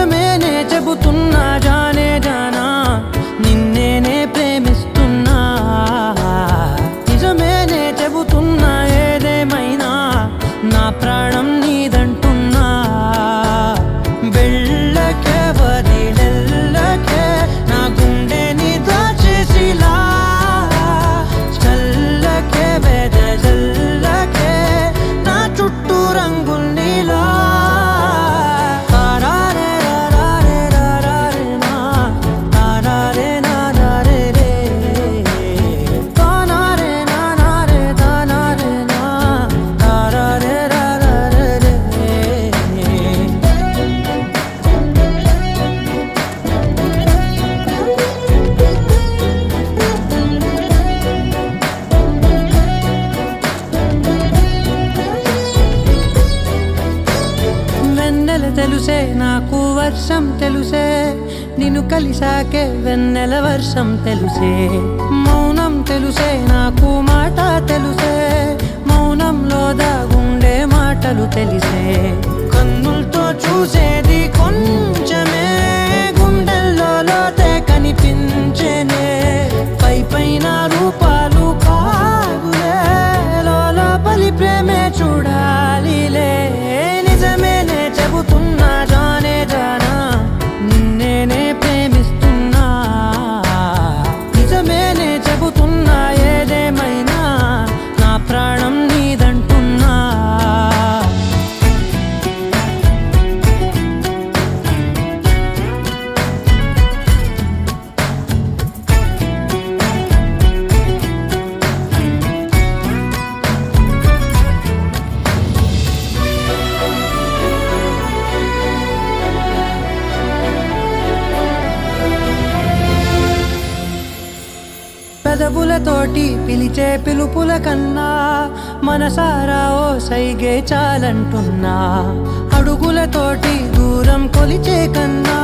నిజమేనే చెబుతున్నా జానే జానా నిన్నేనే ప్రేమిస్తున్నా నిజమేనే చెబుతున్నా ఏదేమైనా నా ప్రాణం నీదంటున్నా వెళ్ళకే వదిలెళ్ళకే నా గుండెని దాచేసిలా చల్లకే వెదజల్లకే నా చుట్టూ రంగుల్నిలా తెలుసే నాకు వర్షం తెలుసే నిన్ను కలిసాకే వెన్నెల వర్షం తెలుసే మౌనం తెలుసే నాకు మాట తెలుసే మౌనంలో దాగుండే మాటలు తెలిసే కన్నులతో చూసేది కొంచెమే గుండెల్లో లోతే కనిపించేనే పై పైన రూపాలు కాదులే లోపలి ప్రేమే చూడాలిలే నిజమేనే చెబుతున్నా జానే జానా నిన్నేనే ప్రేమిస్తున్నా నిజమేనే చెబుతున్నా ఏదేమైనా నా ప్రాణం నీదంటున్నా పెదవులతోటి పిలిచే పిలుపుల కన్నా మనసారా ఓ సైగే చాలంటున్నా అడుగులతోటి దూరం కొలిచే కన్నా